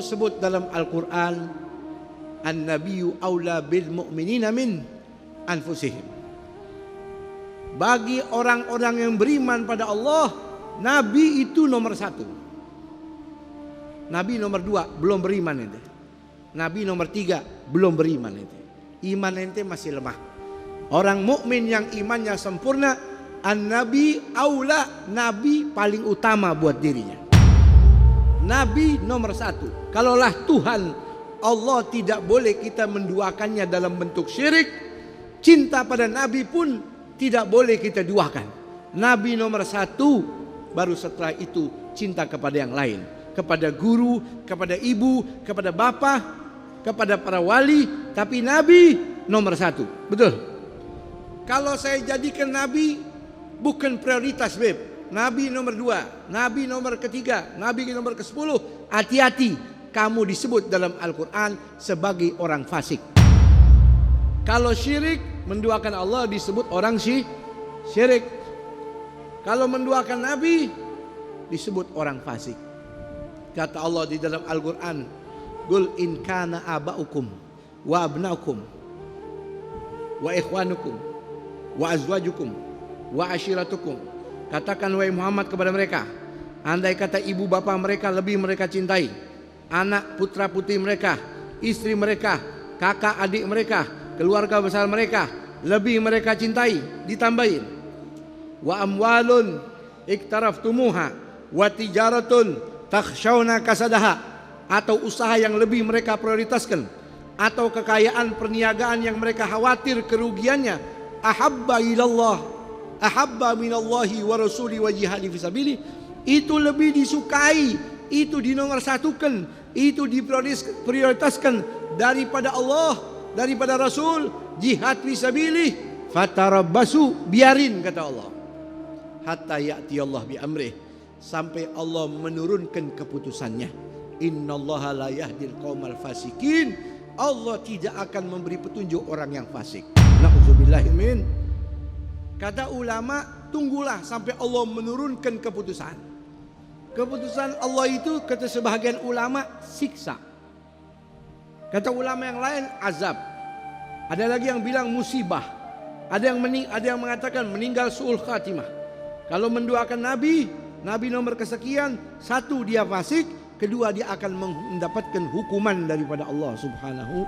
sebut dalam Al-Quran, An-Nabiyyu aula bil mu'minina min anfusihim. Bagi orang-orang yang beriman pada Allah, Nabi itu nomor satu. Nabi nomor dua belum beriman ente. Nabi nomor tiga belum beriman ente. Iman ente masih lemah. Orang mukmin yang imannya sempurna, An-Nabi aula, Nabi paling utama buat dirinya. Nabi nomor satu. Kalaulah Tuhan Allah tidak boleh kita menduakannya dalam bentuk syirik, cinta pada Nabi pun tidak boleh kita duakan. Nabi nomor satu, baru setelah itu cinta kepada yang lain, kepada guru, kepada ibu, kepada bapak, kepada para wali. Tapi Nabi nomor satu. Betul. Kalau saya jadikan Nabi bukan prioritas, Beb. Nabi nomor dua, Nabi nomor ketiga, Nabi nomor ke-10. Hati-hati, kamu disebut dalam Al-Quran sebagai orang fasik. Kalau syirik, menduakan Allah disebut orang syirik. Kalau menduakan Nabi disebut orang fasik. Kata Allah di dalam Al-Quran, Qul in kana aba'ukum wa abnaukum wa ikhwanukum wa azwajukum wa ashiratukum. Katakan wahai Muhammad kepada mereka, andai kata ibu bapa mereka lebih mereka cintai, anak putra putri mereka, istri mereka, kakak adik mereka, keluarga besar mereka lebih mereka cintai, ditambahin wa amwalun iktaraftumuha wa tijaratun takhshawna kasadaha, atau usaha yang lebih mereka prioritaskan, atau kekayaan perniagaan yang mereka khawatir kerugiannya, ahabba ilallah, ahabba minallahi wa rasuli wa jihadi fisabili, itu lebih disukai, itu dinomorsatukan, itu diprioritaskan daripada Allah, daripada Rasul, jihad fisabili. Fatarabbasu, biarin kata Allah, hatta ya'ti Allah bi amrih, sampai Allah menurunkan keputusannya. Innallaha la yahdil qaumal fasikin, Allah tidak akan memberi petunjuk orang yang fasik. Na'udzubillahi min. Kata ulama, tunggulah sampai Allah menurunkan keputusan. Keputusan Allah itu kata sebahagian ulama siksa. Kata ulama yang lain azab. Ada lagi yang bilang musibah. Ada yang mengatakan meninggal su'ul khatimah. Kalau mendoakan Nabi, Nabi nomor kesekian, satu dia fasik, kedua dia akan mendapatkan hukuman daripada Allah Subhanahu